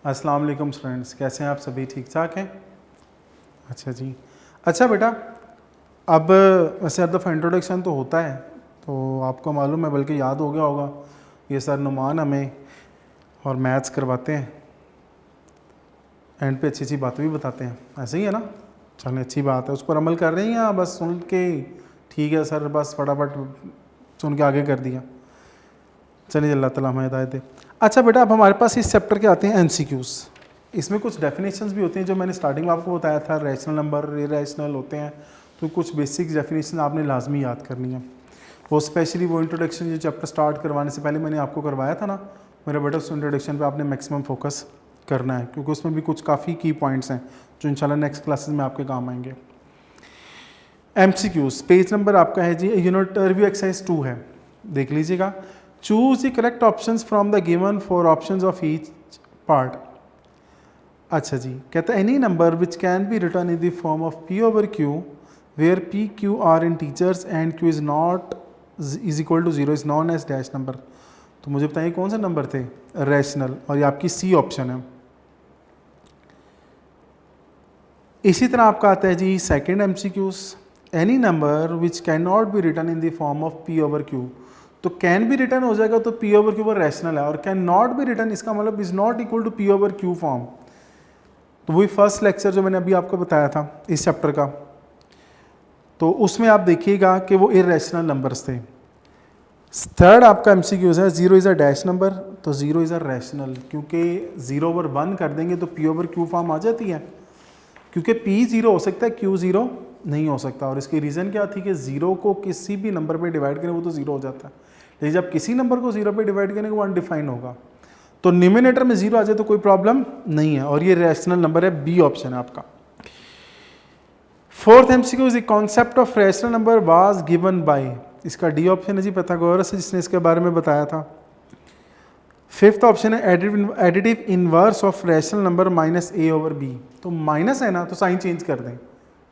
अस्सलाम वालेकुम स्टूडेंट्स, कैसे हैं आप सभी? ठीक ठाक हैं? अच्छा जी। अच्छा बेटा, अब वैसे दफ़ा इंट्रोडक्शन तो होता है तो आपको मालूम है, बल्कि याद हो गया होगा, ये सर नुमान हमें और मैथ्स करवाते हैं, एंड पे अच्छी अच्छी बातें भी बताते हैं, ऐसे ही है ना? चलें, अच्छी बात है। उस पर अमल कर रही हैं या बस सुन के ठीक है सर, बस फटाफट सुन के आगे कर दिया? चलिए, अल्लाह ताला हमें हिदायत दे। अच्छा बेटा, अब हमारे पास इस चैप्टर के आते हैं एमसीक्यूज़। इसमें कुछ डेफिनेशंस भी होती हैं जो मैंने स्टार्टिंग में आपको बताया था, रैशनल नंबर, इरेशनल होते हैं, तो कुछ बेसिक डेफिनेशन आपने लाजमी याद करनी है। वो स्पेशली वो इंट्रोडक्शन जो चैप्टर स्टार्ट करवाने से पहले मैंने आपको करवाया था ना मेरा बेटा, उस इंट्रोडक्शन पे आपने मैक्सिमम फोकस करना है, क्योंकि उसमें भी कुछ काफ़ी की पॉइंट्स हैं जो इंशाल्लाह नेक्स्ट क्लासेस में आपके काम आएंगे। एमसीक्यूज़ पेज नंबर आपका है जी, यूनिट रिव्यू एक्सरसाइज 2 है, देख लीजिएगा। Choose the correct options from the given four options of each part. अच्छा जी, कहता है any number which can be written in the form of p over q where p q are integers and q is not is equal to 0 is known as dash number. तो मुझे बताइए कौन से number थे? Rational, और ये आपकी सी option है। इसी तरह आपका आता है जी second MCQs, any number which can not be written in the form of p over q. तो कैन बी रिटर्न हो जाएगा तो पी ओवर क्यू पर रैशनल है, और कैन नॉट बी रिटर्न इसका मतलब is not equal to p over q form. तो वही फर्स्ट लेक्चर जो मैंने अभी आपको बताया था इस चैप्टर का, तो उसमें आप देखिएगा कि वो इरेशनल नंबर्स थे। थर्ड आपका एमसीक्यूज है, 0 इज़ अ डैश नंबर, तो 0 इज़ अ रैशनल, क्योंकि 0 ओवर 1 कर देंगे तो पी ओवर क्यू फॉर्म आ जाती है, क्योंकि पी 0 हो सकता है, क्यू 0 नहीं हो सकता। और इसकी रीज़न क्या थी कि 0 को किसी भी नंबर पे डिवाइड करें वो तो 0 हो जाता है, लेकिन जब किसी नंबर को 0 पे डिवाइड करेंगे वो अनडिफाइंड होगा। तो न्यूमिनेटर में 0 आ जाए तो कोई प्रॉब्लम नहीं है, और ये रैशनल नंबर है, बी ऑप्शन है आपका। Fourth MCQ is the concept of rational number was given by, इसका डी ऑप्शन है जी पाइथागोरस, जिसने इसके बारे में बताया था। फिफ्थ ऑप्शन है additive inverse of rational number minus a over b. तो माइनस है ना, तो साइन चेंज कर दें,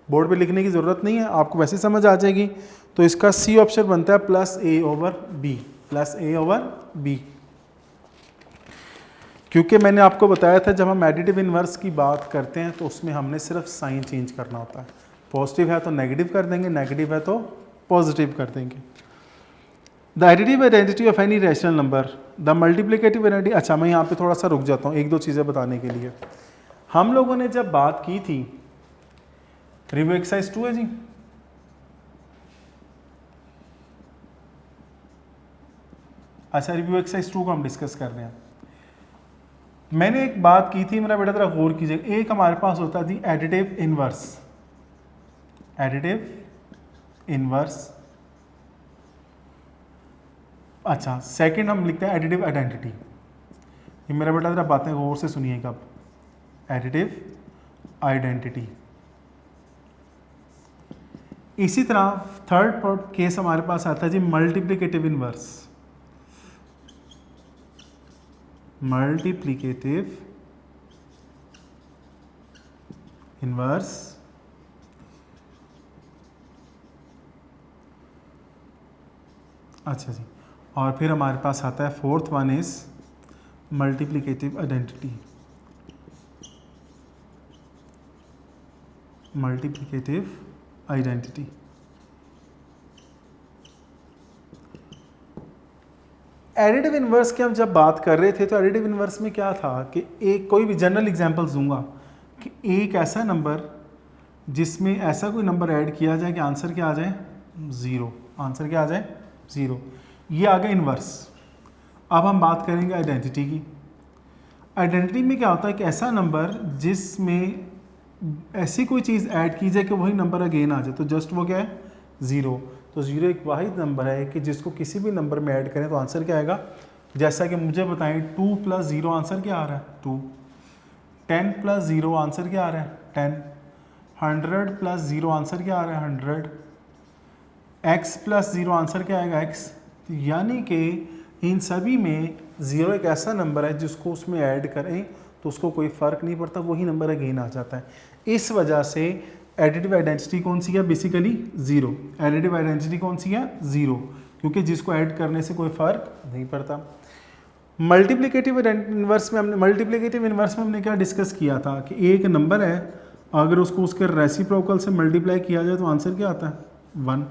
बोर्ड पे लिखने की ज़रूरत नहीं है, आपको वैसे समझ आ जाएगी। तो इसका सी ऑप्शन बनता है प्लस ए ओवर बी, प्लस ए ओवर बी। क्योंकि मैंने आपको बताया था जब हम एडिटिव इनवर्स की बात करते हैं तो उसमें हमने सिर्फ साइन चेंज करना होता है, पॉजिटिव है तो नेगेटिव कर देंगे, नेगेटिव है तो पॉजिटिव कर देंगे। The additive identity of any rational number, the multiplicative identity. अच्छा, मैं यहाँ पे थोड़ा सा रुक जाता हूँ एक दो चीज़ें बताने के लिए। हम लोगों ने जब बात की थी, रिव्यू एक्सरसाइज 2 है जी, अच्छा रिव्यू एक्सरसाइज 2 को हम डिस्कस कर रहे हैं। मैंने एक बात की थी, मेरा बेटा जरा गौर कीजिए, एक हमारे पास होता थी एडिटिव इनवर्स, एडिटिव इनवर्स। अच्छा, सेकंड हम लिखते हैं एडिटिव आइडेंटिटी। ये मेरा बेटा जरा बातें गौर से सुनिएगा। अब एडिटिव आइडेंटिटी, इसी तरह थर्ड केस हमारे पास आता है जी मल्टीप्लिकेटिव इनवर्स, मल्टीप्लिकेटिव इनवर्स। अच्छा जी, और फिर हमारे पास आता है fourth one is multiplicative identity, multiplicative identity. Additive inverse की हम जब बात कर रहे थे तो एडिटिव इनवर्स में क्या था कि एक कोई भी जनरल एग्जांपल्स दूंगा कि एक ऐसा नंबर जिसमें ऐसा कोई नंबर ऐड किया जाए कि आंसर क्या आ जाए 0, आंसर क्या आ जाए 0, ये आ गया इनवर्स। अब हम बात करेंगे आइडेंटिटी की। आइडेंटिटी में क्या होता है कि ऐसा नंबर जिसमें ऐसी कोई चीज़ ऐड की जाए कि वही नंबर अगेन आ जाए, तो जस्ट वो क्या है 0। तो 0 एक वाहिद नंबर है कि जिसको किसी भी नंबर में ऐड करें तो आंसर क्या आएगा, जैसा कि मुझे बताएं 2 + 0 आंसर क्या आ रहा है 2, 10 + 0 आंसर क्या आ रहा है 10, 100 + 0 आंसर क्या आ रहा है 100, x + 0 आंसर क्या आएगा x। यानी कि इन सभी में 0 एक ऐसा नंबर है जिसको उसमें ऐड करें तो उसको कोई फ़र्क नहीं पड़ता, वही नंबर अगेन आ जाता है। इस वजह से एडिटिव आइडेंटिटी कौन सी है, बेसिकली 0। एडिटिव आइडेंटिटी कौन सी है 0, क्योंकि जिसको ऐड करने से कोई फ़र्क नहीं पड़ता। मल्टीप्लिकेटिव इन्वर्स में हमने क्या डिस्कस किया था कि एक नंबर है, अगर उसको उसके रेसिप्रोकल से मल्टीप्लाई किया जाए तो आंसर क्या आता है 1।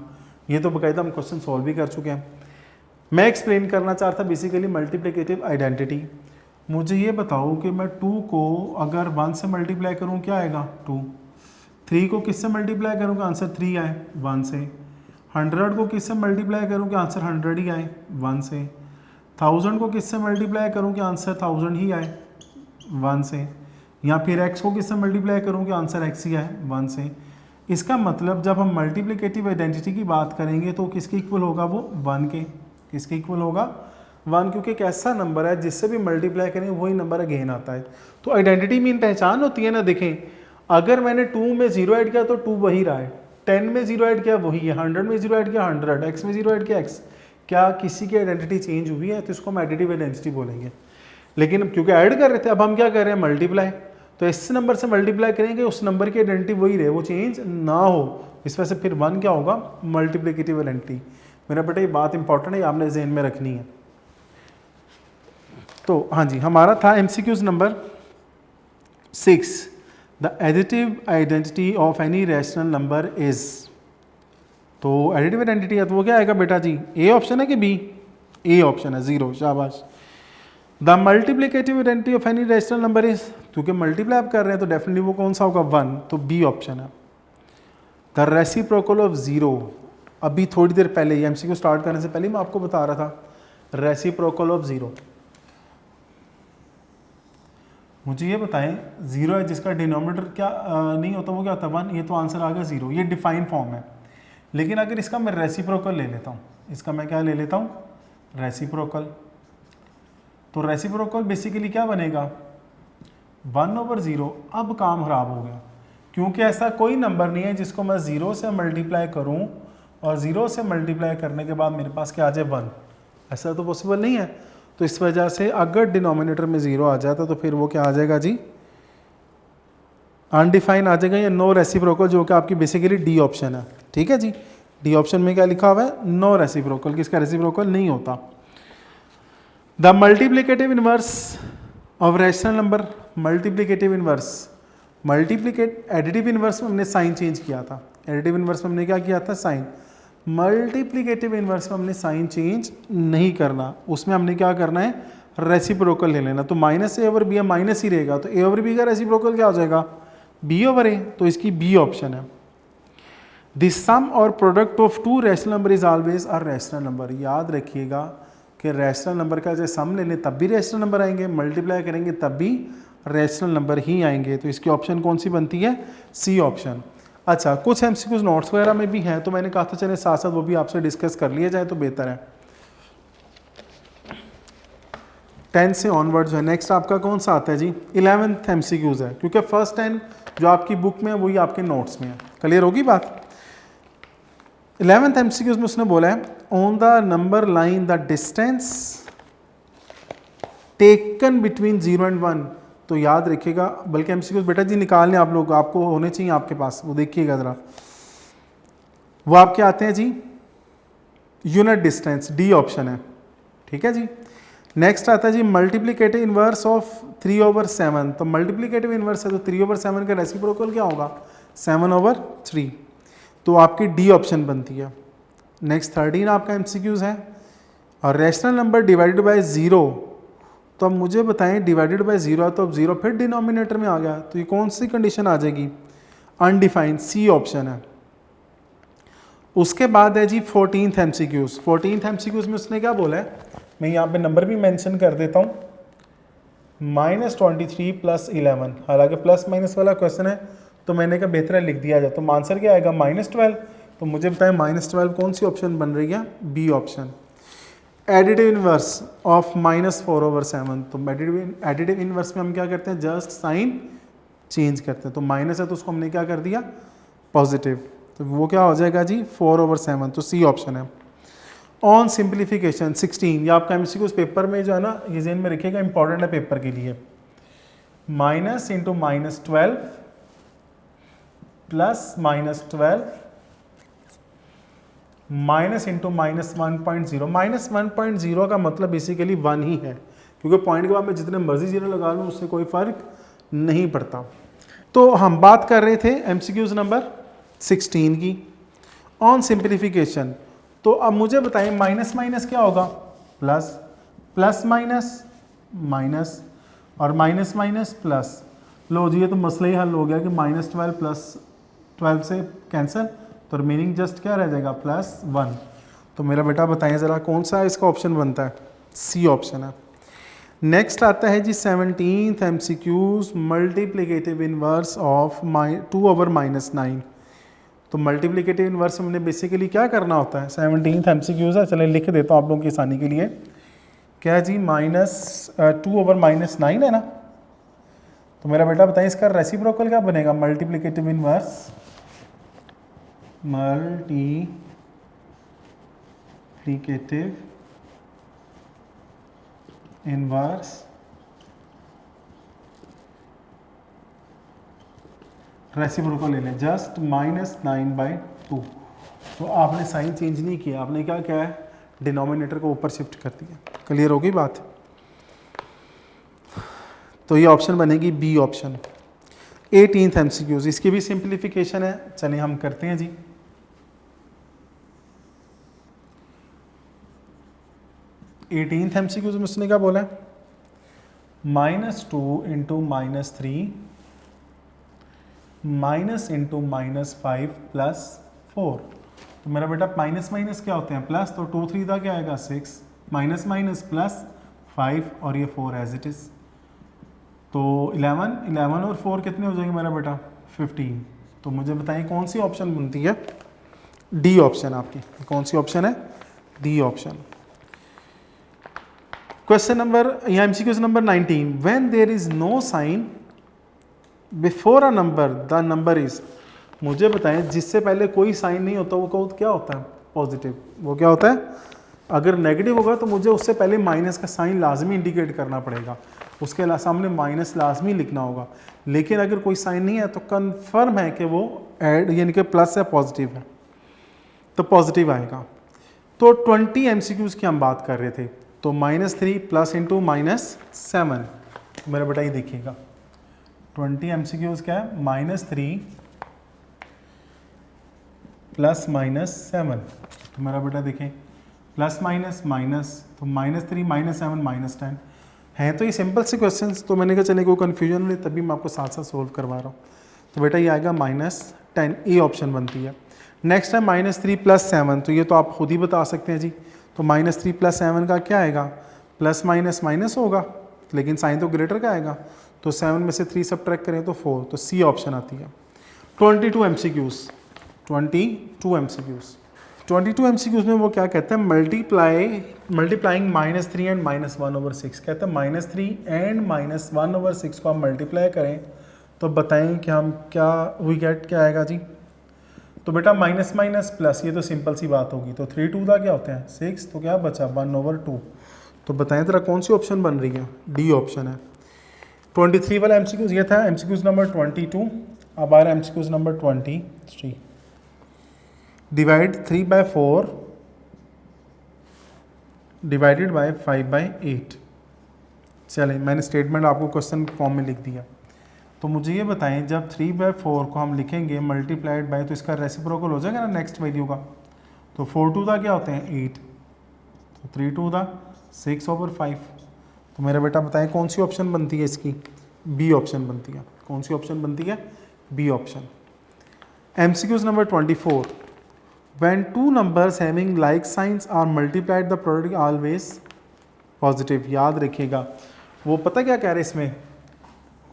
ये तो बाकायदा हम क्वेश्चन सॉल्व भी कर चुके हैं। मैं एक्सप्लेन करना चाहता बेसिकली मल्टीप्लिकेटिव आइडेंटिटी। मुझे ये बताओ कि मैं 2 को अगर 1 से मल्टीप्लाई करूँ क्या आएगा 2, 3 को किससे मल्टीप्लाई करूँ कि आंसर 3 आए 1 से, 100 को किससे मल्टीप्लाई करूँ कि आंसर 100 ही आए 1 से, 1000 को किससे मल्टीप्लाई करूँ कि आंसर 1000 ही आए 1 से, या फिर x को किससे मल्टीप्लाई करूँ कि आंसर x ही आए 1 से। इसका मतलब जब हम मल्टीप्लिकेटिव आइडेंटिटी की बात करेंगे तो किसके इक्वल होगा वो 1 के, किसके इक्वल होगा 1, क्योंकि एक ऐसा नंबर है जिससे भी मल्टीप्लाई करें वही नंबर अगेन आता है। तो आइडेंटिटी मीन पहचान होती है ना। देखें अगर मैंने 2 में 0 ऐड किया तो 2 वही रहा है, 10 में 0 ऐड किया वही है, 100 में 0 ऐड किया 100, x में 0 ऐड किया x। क्या किसी की आइडेंटिटी चेंज हुई है तो इसको हम एडिटिव आइडेंटिटी बोलेंगे। लेकिन क्योंकि ऐड कर रहे थे अब हम क्या कर रहे हैं मल्टीप्लाई, तो इस नंबर से मल्टीप्लाई करेंगे उस नंबर की आइडेंटिटी वही रहे, वो चेंज ना हो। इस वजह से फिर 1 क्या होगा मल्टीप्लिकेटिव आइडेंटिटी। मेरा बेटा ये बात इंपॉर्टेंट है, आपने जहन में रखनी है। तो हाँ जी, हमारा था MCQs number 6, the additive identity of any rational number is. तो एडिटिव आइडेंटिटी है तो वो क्या आएगा बेटा जी, ए ऑप्शन है कि बी? ए ऑप्शन है, 0, शाबाश। The multiplicative identity of any rational number is, क्योंकि मल्टीप्लाई आप कर रहे हैं तो डेफिनेटली वो कौन सा होगा 1, तो बी ऑप्शन है। द रेसिप्रोकल ऑफ 0, अभी थोड़ी देर पहले MCQ स्टार्ट करने से पहले मैं आपको बता रहा था रेसिप्रोकल ऑफ 0। मुझे ये बताएं 0 है जिसका डिनोमिनेटर क्या नहीं होता वो क्या होता है 1, ये तो आंसर आ गया 0, ये डिफाइन फॉर्म है। लेकिन अगर इसका मैं रेसिप्रोकल ले लेता हूँ, इसका मैं क्या ले लेता हूँ रेसिप्रोकल, तो रेसिप्रोकल बेसिकली क्या बनेगा 1/0। अब काम खराब हो गया, क्योंकि ऐसा कोई नंबर नहीं है जिसको मैं 0 से मल्टीप्लाई करूं और 0 से मल्टीप्लाई करने के बाद मेरे पास क्या आ जाए 1, ऐसा तो पॉसिबल नहीं है। तो इस वजह से अगर डिनोमिनेटर में 0 आ जाता तो फिर वो क्या आ जाएगा जी अनडिफाइन आ जाएगा, या नो रेसिप्रोकल, जो कि आपकी बेसिकली डी ऑप्शन है। ठीक है जी, डी ऑप्शन में क्या लिखा हुआ है नो रेसिप्रोकल, किसका रेसिप्रोकल नहीं होता। The multiplicative inverse of rational number, multiplicative inverse, additive inverse में हमने साइन चेंज किया था, एडिटिव इनवर्स में हमने क्या किया था साइन, मल्टीप्लिकेटिव इनवर्स में हमने साइन चेंज नहीं करना, उसमें हमने क्या करना है रेसिप्रोकल ले लेना। तो -a/b माइनस ही रहेगा, तो a/b का रेसिप्रोकल क्या हो जाएगा b/a, तो इसकी बी ऑप्शन है। द सम और product of 2 rational number is always a rational number. याद रखिएगा कि रैशनल नंबर का जैसे सम ले लें तब भी रैशनल नंबर आएंगे, मल्टीप्लाई करेंगे तब भी रैशनल नंबर ही आएंगे। तो इसकी ऑप्शन कौन सी बनती है सी ऑप्शन। अच्छा, कुछ MCQs नोट्स वगैरह में भी हैं, तो मैंने कहा था चले साथ साथ वो भी आपसे डिस्कस कर लिया जाए तो बेहतर है। 10 से ऑनवर्ड्स है। नेक्स्ट आपका कौन सा आता है जी 11th MCQs है, क्योंकि फर्स्ट 10 जो आपकी बुक में है वही आपके नोट्स में है। क्लियर होगी बात। 11th MCQs में उसने बोला है on the number line the distance taken between 0 and 1। तो याद रखिएगा, बल्कि MCQs बेटा जी निकालने आप लोग आपको होने चाहिए आपके पास, वो देखिएगा ज़रा, वो आपके आते हैं जी यूनिट डिस्टेंस, डी ऑप्शन है। ठीक है जी। नेक्स्ट आता है जी मल्टीप्लिकेटिव इनवर्स ऑफ 3/7। तो मल्टीप्लिकेटिव इनवर्स है तो 3/7 का रेसिप्रोकल क्या होगा 7/3, तो आपकी डी ऑप्शन बनती है। नेक्स्ट 13 आपका MCQs है। और रैशनल नंबर डिवाइडेड बाय 0, तो अब मुझे बताएं डिवाइडेड बाय 0 है तो अब 0 फिर डिनोमिनेटर में आ गया, तो ये कौन सी कंडीशन आ जाएगी अनडिफाइंड, सी ऑप्शन है। उसके बाद है जी 14th MCQs। 14th MCQs में उसने क्या बोला है, मैं यहाँ पे नंबर भी मेंशन कर देता हूँ, -23 + 11। हालांकि प्लस माइनस वाला क्वेश्चन है तो मैंने कहा बेहतर है लिख दिया जाए, तो आंसर क्या आएगा -12। तो मुझे बताएं -12 कौन सी ऑप्शन बन रही है B option. Additive inverse of -4/7। तो एडिटिव इनवर्स में हम क्या करते हैं जस्ट साइन चेंज करते हैं, तो माइनस है तो उसको हमने क्या कर दिया पॉजिटिव, तो वो क्या हो जाएगा जी 4/7, तो सी ऑप्शन है। ऑन सिंप्लीफिकेशन 16, ये आपका MCQs पेपर में जो है ना ये ज़हन में रखिएगा इंपॉर्टेंट है पेपर के लिए। -12 + -12 -(-) -1.0 का मतलब बेसिकली 1 ही है, क्योंकि पॉइंट के बाद मैं जितने मर्जी जीरो लगा लूँ उससे कोई फ़र्क नहीं पड़ता। तो हम बात कर रहे थे एमसीक्यूज नंबर 16 की ऑन सिंप्लीफिकेशन। तो अब मुझे बताएं माइनस माइनस क्या होगा, प्लस, प्लस माइनस माइनस, और माइनस माइनस प्लस। लो जी ये तो मसला ही हल हो गया कि -12 प्लस 12 से कैंसिल, तो रिमेनिंग जस्ट क्या रह जाएगा +1। तो मेरा बेटा बताएं ज़रा कौन सा इसका ऑप्शन बनता है, सी ऑप्शन है। नेक्स्ट आता है जी 17th MCQs multiplicative inverse of 2/-9। तो मल्टीप्लिकेटिव इनवर्स हमने बेसिकली क्या करना होता है, 17th एमसीक्यूज है, चलिए लिख देता हूँ आप लोगों की आसानी के लिए। क्या जी -2/-9 है ना। तो मेरा बेटा बताइए इसका रेसिप्रोकल क्या बनेगा, multiplicative inverse, multiplicative inverse reciprocal ले लें, जस्ट -9/2। तो आपने साइन चेंज नहीं किया, आपने क्या किया है, डिनोमिनेटर को ऊपर शिफ्ट कर दिया। क्लियर होगी बात। तो ये ऑप्शन बनेगी बी ऑप्शन। 18th एमसीक्यूज, इसकी भी सिंप्लीफिकेशन है, चलिए हम करते हैं जी। एटीनथ एमसीक्यूज में उसने क्या बोला है, -2 × -3 माइनस इंटू -5 + 4। तो मेरा बेटा माइनस माइनस क्या होते हैं, प्लस, तो 2 3 क्या आएगा 6, माइनस माइनस +5 और ये 4 एज इट इज़। तो 11 और 4 कितने हो जाएंगे मेरा बेटा 15। तो मुझे बताइए कौन सी ऑप्शन बनती है, डी ऑप्शन आपकी, कौन सी ऑप्शन है, डी ऑप्शन। क्वेश्चन नंबर या MCQs number 19, when there is no sign before a number the number is. मुझे बताएं जिससे पहले कोई साइन नहीं होता वो क्या होता है, पॉजिटिव। वो क्या होता है, अगर नेगेटिव होगा तो मुझे उससे पहले माइनस का साइन लाजमी इंडिकेट करना पड़ेगा, उसके सामने माइनस लाजमी लिखना होगा। लेकिन अगर कोई साइन नहीं है तो कंफर्म है कि वो ऐड यानी कि प्लस है, पॉजिटिव है, तो पॉजिटिव आएगा। तो 20 एमसीक्यूज की हम बात कर रहे थे, तो -3 प्लस इंटू -7। मेरा बेटा ये देखिएगा 20 एमसीक्यूज क्या है, -3 प्लस -7। तो मेरा बेटा देखें प्लस माइनस माइनस, तो -3 -7 -10 हैं। तो ये सिंपल से क्वेश्चंस, तो मैंने कहा चले कोई कन्फ्यूजन नहीं, तभी मैं आपको साथ साथ सोल्व करवा रहा हूँ। तो बेटा ये आएगा -10, ए ऑप्शन बनती है। नेक्स्ट है -3 + 7, तो ये तो आप खुद ही बता सकते हैं जी। तो -3 + 7 का क्या आएगा, प्लस माइनस माइनस होगा, लेकिन साइन तो ग्रेटर का आएगा। तो 7 में से 3 सब्ट्रैक्ट करें तो 4, तो सी ऑप्शन आती है। 22 एमसीक्यूज, 22 एमसीक्यूज में वो क्या कहते हैं, मल्टीप्लाइंग -3 एंड -1/6। कहते हैं -3 एंड -1/6 को हम मल्टीप्लाई करें तो बताएं कि हम क्या वी गेट क्या आएगा जी। तो बेटा माइनस माइनस प्लस, ये तो सिंपल सी बात होगी। तो 3 2 क्या होते हैं 6, तो क्या बचा 1/2। तो बताएं जरा कौन सी ऑप्शन बन रही है, डी ऑप्शन है। 23 वाला एमसीक्यूज ये था, एमसीक्यूज नंबर 22। अब आ रहा है MCQs number 23। Divide 3/4 divided by 5/8। चलें मैंने स्टेटमेंट आपको क्वेश्चन फॉर्म में लिख दिया। तो मुझे ये बताएं जब 3/4 को हम लिखेंगे मल्टीप्लाइड बाय, तो इसका रेसिप्रोकल हो जाएगा ना नेक्स्ट वैल्यू का। तो 4 2 क्या होते हैं 8, तो 3 2 6/5। तो मेरा बेटा बताएं कौन सी ऑप्शन बनती है इसकी, बी ऑप्शन बनती है। कौन सी ऑप्शन बनती है, B option. MCQs number 24, when two numbers having like signs are multiplied the product always positive. याद रखिएगा वो पता क्या कह रहे हैं इसमें,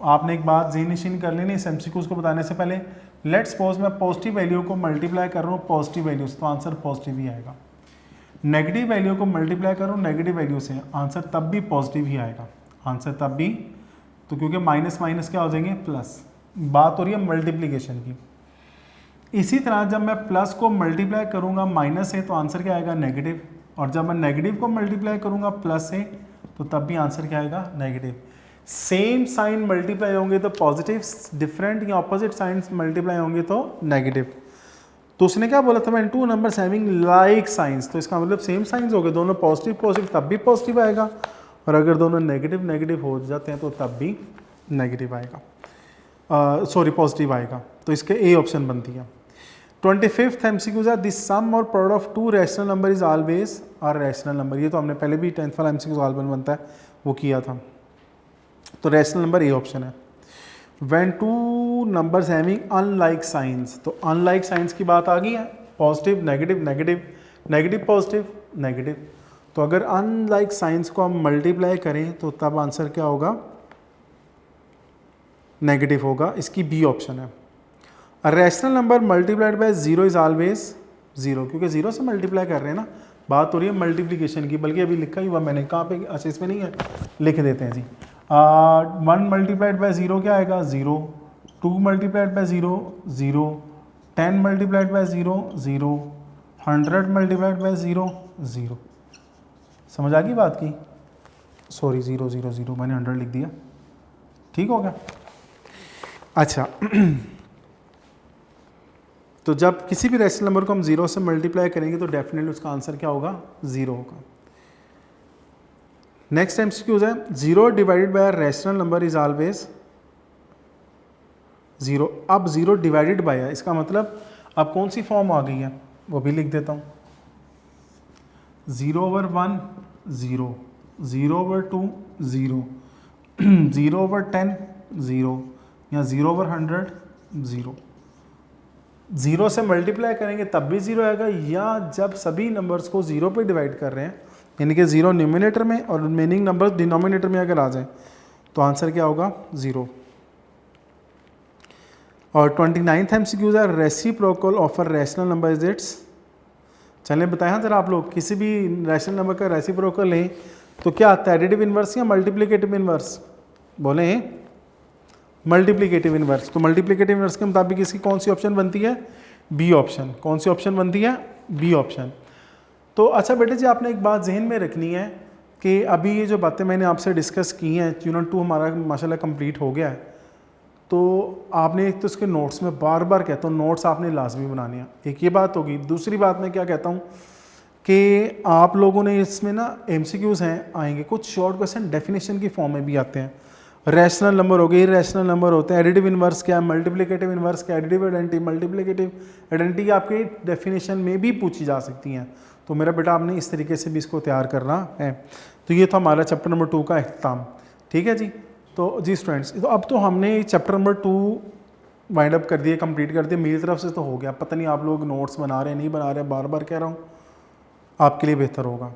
आपने एक बात ज़हन-नशीन कर लेनी इस एमसीक्यूज को बताने से पहले। लेट्स सपोज मैं पॉजिटिव वैल्यू को मल्टीप्लाई कर रहा हूँ पॉजिटिव वैल्यू से, तो आंसर पॉजिटिव ही आएगा। नेगेटिव वैल्यू को मल्टीप्लाई कर रहा हूँ नेगेटिव वैल्यू से, आंसर तब भी पॉजिटिव ही आएगा, आंसर तब भी। तो क्योंकि माइनस माइनस क्या हो जाएंगे प्लस, बात हो रही है मल्टीप्लीकेशन की। इसी तरह जब मैं प्लस को मल्टीप्लाई करूँगा माइनस से तो आंसर क्या आएगा नेगेटिव, और जब मैं नेगेटिव को मल्टीप्लाई करूँगा प्लस से तो तब भी आंसर क्या आएगा नेगेटिव। सेम साइन मल्टीप्लाई होंगे तो पॉजिटिव, डिफरेंट या ऑपोजिट साइंस मल्टीप्लाई होंगे तो नेगेटिव। तो उसने क्या बोला था, मैं to numbers having like science, तो इसका मतलब सेम साइंस हो गए दोनों, पॉजिटिव पॉजिटिव तब भी पॉजिटिव आएगा, और अगर दोनों नेगेटिव नेगेटिव हो जाते हैं तो तब भी नेगेटिव आएगा, सॉरी पॉजिटिव आएगा। तो इसके ए ऑप्शन बनती है। 25th MCQ है, दिस सम और product of two rational number is always a rational number. ये तो हमने पहले भी 10th वाला MCQ सॉल्व बनता है वो किया था। तो रैशनल नंबर ए ऑप्शन है। When two numbers having unlike signs, तो अनलाइक साइंस की बात आ गई है, positive negative negative negative positive negative. तो अगर अनलाइक साइंस को हम मल्टीप्लाई करें तो तब आंसर क्या होगा, नेगेटिव होगा। इसकी बी ऑप्शन है। A rational number multiplied by zero is always zero, क्योंकि जीरो से मल्टीप्लाई कर रहे हैं ना, बात हो रही है मल्टीप्लिकेशन की, बल्कि अभी लिखा ही हुआ मैंने, कहाँ पे, अच्छा इसमें नहीं है, लिख देते हैं जी। 1 मल्टीप्लाइड बाय जीरो क्या आएगा, zero. 2 multiplied by zero, zero. 10 multiplied by zero, zero. 100 multiplied by zero, zero. समझ आ गई बात की, सॉरी जीरो जीरो जीरो, मैंने 100 लिख दिया, ठीक हो गया। अच्छा तो जब किसी भी रैशनल नंबर को हम जीरो से मल्टीप्लाई करेंगे तो डेफिनेटली उसका आंसर क्या होगा, जीरो होगा। नेक्स्ट MCQ है, zero divided by rational number is always zero. अब जीरो डिवाइडेड बाय है, इसका मतलब अब कौन सी फॉर्म आ गई है वो भी लिख देता हूँ। 0/1 0, 0/2 0, 0/10 0, या 0/100 0। जीरो से मल्टीप्लाई करेंगे तब भी जीरो आएगा, या जब सभी नंबर्स को जीरो पे डिवाइड कर रहे हैं, यानी कि जीरो न्यूमिनेटर में और रिमेनिंग नंबर डिनोमिनेटर में अगर आ जाए तो आंसर क्या होगा, जीरो। और 29th MCQ है, reciprocal of a rational number is it's. चलें बताएं जरा आप लोग, किसी भी रैशनल नंबर का रेसिप्रोकल लें तो क्या आता है, एडिटिव इनवर्स या मल्टीप्लिकेटिव इनवर्स, बोलें मल्टीप्लिकेटिव इनवर्स। तो मल्टीप्लिकेटिव इनवर्स के मुताबिक इसकी कौन सी ऑप्शन बनती है, बी ऑप्शन। कौन सी ऑप्शन बनती है, बी ऑप्शन। तो अच्छा बेटे जी, आपने एक बात जहन में रखनी है कि अभी ये जो बातें मैंने आपसे डिस्कस की हैं, यूनिट 2 हमारा माशाल्लाह कंप्लीट हो गया है, तो आपने एक तो इसके नोट्स में बार बार कहता हूँ, नोट्स आपने लाजमी बनाने हैं, एक ये बात होगी। दूसरी बात मैं क्या कहता हूँ कि आप लोगों ने इसमें ना MCQs हैं आएंगे, कुछ शॉर्ट क्वेश्चन डेफिनेशन की फॉर्म में भी आते हैं। रैशनल नंबर हो गए, इरैशनल नंबर होते हैं, एडिटिव इनवर्स क्या है, मल्टीप्लिकेटिव इनवर्स क्या है, एडिटिव आइडेंटिटी, मल्टीप्लिकेटिव आइडेंटिटी आपके डेफिनेशन में भी पूछी जा सकती हैं। तो मेरा बेटा आपने इस तरीके से भी इसको तैयार करना है। तो ये था हमारा चैप्टर नंबर 2 का अख्ताम, ठीक है जी। तो जी स्टूडेंट्स, तो अब तो हमने चैप्टर नंबर 2 वाइंड अप कर दिए, कंप्लीट कर दिए, मेरी तरफ से तो हो गया। पता नहीं आप लोग नोट्स बना रहे हैं नहीं बना रहे, बार बार कह रहा हूँ, आपके लिए बेहतर होगा।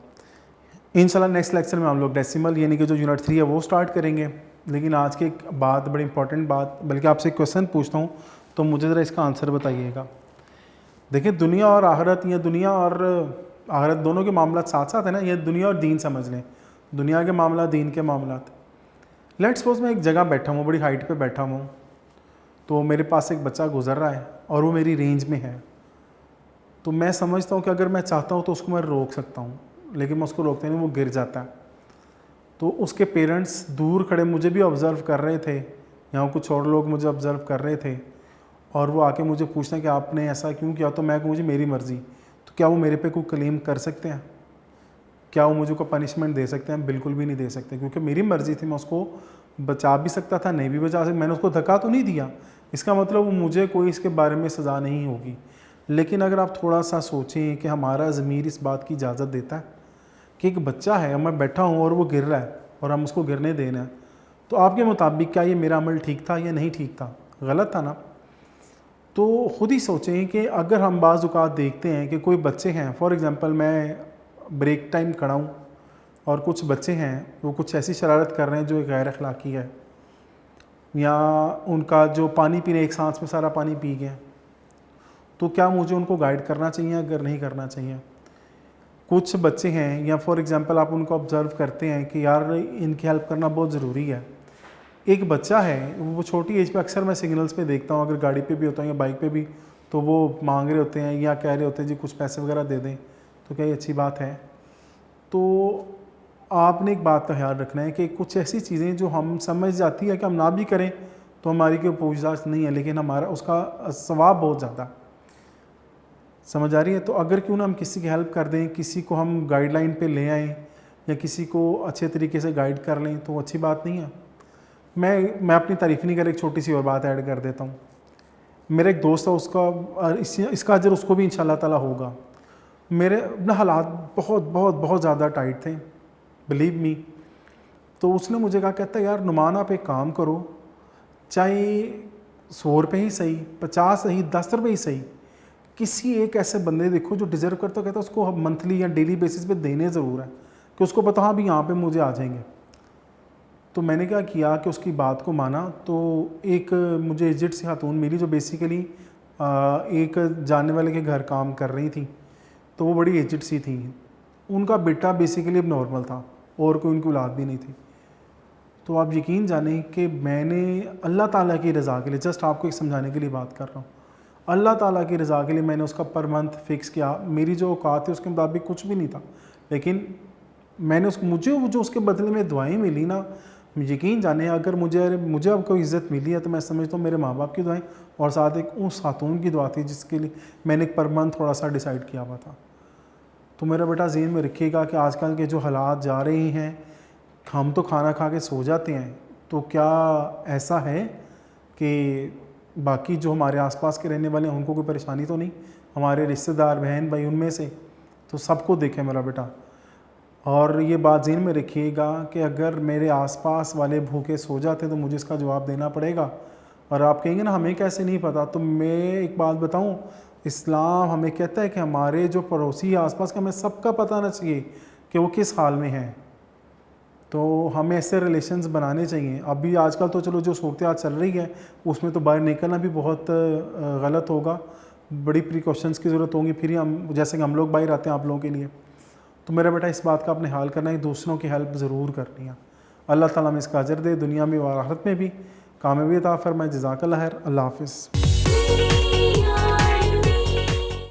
इंशाल्लाह नेक्स्ट लेक्चर में हम लोग डेसिमल यानी कि जो यूनिट 3 है वो स्टार्ट करेंगे। लेकिन आज की एक बात, बड़ी इंपॉर्टेंट बात, बल्कि आपसे एक क्वेश्चन पूछता हूँ तो मुझे ज़रा इसका आंसर बताइएगा। देखिए दुनिया और आखिरत, या दुनिया और आखिरत दोनों के मामला साथ साथ है ना, ये दुनिया और दीन समझ लें, दुनिया के मामला, दीन के मामला। लेट्स सपोज मैं एक जगह बैठा हूँ, बड़ी हाइट पे बैठा हूँ, तो मेरे पास एक बच्चा गुजर रहा है और वो मेरी रेंज में है। तो मैं समझता हूँ कि अगर मैं चाहता हूँ तो उसको मैं रोक सकता हूँ, लेकिन मैं उसको रोकते नहीं, वो गिर जाता है। तो उसके पेरेंट्स दूर खड़े मुझे भी ऑब्ज़र्व कर रहे थे, यहाँ कुछ और लोग मुझे ऑब्ज़र्व कर रहे थे, और वो आके मुझे पूछते हैं कि आपने ऐसा क्यों किया। तो मैं कहूँ मुझे मेरी मर्ज़ी। तो क्या वो मेरे पे कोई क्लेम कर सकते हैं, क्या वो मुझे कोई पनिशमेंट दे सकते हैं? बिल्कुल भी नहीं दे सकते, क्योंकि मेरी मर्ज़ी थी, मैं उसको बचा भी सकता था, नहीं भी बचा सकता, मैंने उसको धक्का तो नहीं दिया, इसका मतलब वो मुझे कोई इसके बारे में सज़ा नहीं होगी। लेकिन अगर आप थोड़ा सा सोचें कि हमारा ज़मीर इस बात की इजाज़त देता है कि एक बच्चा है, मैं बैठा हूँ और वो गिर रहा है और हम उसको गिरने देना है, तो आपके मुताबिक क्या ये मेरा अमल ठीक था या नहीं ठीक था, गलत था ना? तो ख़ुद ही सोचें कि अगर हम बाज़ औक़ात देखते हैं कि कोई बच्चे हैं, फॉर एग्ज़ाम्पल मैं ब्रेक टाइम खड़ा हूँ और कुछ बच्चे हैं वो कुछ ऐसी शरारत कर रहे हैं जो गैर अखलाकी है, या उनका जो पानी पीने, एक सांस में सारा पानी पी गए, तो क्या मुझे उनको गाइड करना चाहिए अगर नहीं करना चाहिए? कुछ बच्चे हैं, या फॉर एग्ज़ाम्पल आप उनको ऑब्ज़र्व करते हैं कि यार इनकी हेल्प करना बहुत ज़रूरी है। एक बच्चा है, वो छोटी एज पे अक्सर मैं सिग्नल्स पे देखता हूँ, अगर गाड़ी पे भी होता है या बाइक पे भी, तो वो मांग रहे होते हैं या कह रहे होते हैं जी कुछ पैसे वगैरह दे दें, तो क्या ये अच्छी बात है? तो आपने एक बात का ख्याल रखना है कि कुछ ऐसी चीज़ें जो हम समझ जाती है कि हम ना भी करें तो हमारी कोई पूछताछ नहीं है, लेकिन हमारा उसका सवाब बहुत ज़्यादा, समझ आ रही है? तो अगर क्यों ना हम किसी की हेल्प कर दें, किसी को हम गाइडलाइन पे ले आएँ, या किसी को अच्छे तरीके से गाइड कर लें तो अच्छी बात नहीं है। मैं अपनी तारीफ़ नहीं कर, एक छोटी सी और बात ऐड कर देता हूँ। मेरा एक दोस्त है, उसका इसका अजर उसको भी इंशाल्लाह ताला होगा। मेरे अपना हालात बहुत बहुत बहुत ज़्यादा टाइट थे, बिलीव मी। तो उसने मुझे कहा, कहता यार नुमान आप एक काम करो, चाहे 100 रुपये ही सही, 50 सही, 10 रुपये ही सही, किसी एक ऐसे बंदे देखो जो डिज़र्व करता, कहता उसको मंथली या डेली बेसिस पे देने ज़रूर है, कि उसको पता हाँ भी यहाँ पे मुझे आ जाएंगे। तो मैंने क्या किया कि उसकी बात को माना। तो एक मुझे एजेड सी खातून मिली जो बेसिकली एक जानने वाले के घर काम कर रही थी, तो वो बड़ी एजेड सी थी। उनका बेटा बेसिकली अब नॉर्मल था और कोई उनकी औलाद भी नहीं थी। तो आप यकीन जानें कि मैंने अल्लाह ताला की रज़ा के लिए, जस्ट आपको एक समझाने के लिए बात कर रहा हूँ, अल्लाह ताला की रज़ा के लिए मैंने उसका पर मंथ फ़िक्स किया। मेरी जो औकात है उसके मुताबिक कुछ भी नहीं था, लेकिन मैंने मुझे जो उसके बदले में दुआएं मिली ना, यकीन जाने अगर मुझे अब कोई इज़्ज़त मिली है तो मैं समझता हूँ मेरे माँ बाप की दुआएं और साथ एक उस खातून की दुआ थी जिसके लिए मैंने एक पर मंथ थोड़ा सा डिसाइड किया हुआ था। तो मेरा बेटा ज़हन में रखिएगा कि आजकल के जो हालात जा रहे हैं, हम तो खाना खा के सो जाते हैं, तो क्या ऐसा है कि बाकी जो हमारे आसपास के रहने वाले हैं उनको कोई परेशानी तो नहीं, हमारे रिश्तेदार बहन भाई उनमें से, तो सबको देखें मेरा बेटा। और ये बात ज़हन में रखिएगा कि अगर मेरे आसपास वाले भूखे सो जाते तो मुझे इसका जवाब देना पड़ेगा। और आप कहेंगे ना हमें कैसे नहीं पता, तो मैं एक बात बताऊं, इस्लाम हमें कहता है कि हमारे जो पड़ोसी आसपास का हमें सबका पता होना चाहिए कि वो किस हाल में हैं। तो हमें ऐसे रिलेशंस बनाने चाहिए। अभी आजकल तो चलो जो सूरत चल रही है उसमें तो बाहर निकलना भी बहुत गलत होगा, बड़ी प्रिकॉशंस की ज़रूरत होगी, फिर हम जैसे कि हम लोग बाहर आते हैं आप लोगों के लिए। तो मेरा बेटा इस बात का अपने हाल करना है, दूसरों की हेल्प ज़रूर करनी है। अल्लाह ताला में इसका अजर दे, दुनिया में और आखिरत में भी कामयाबी अता फरमाए। जज़ाकल्लाह खैर। अल्लाह हाफ़िज़।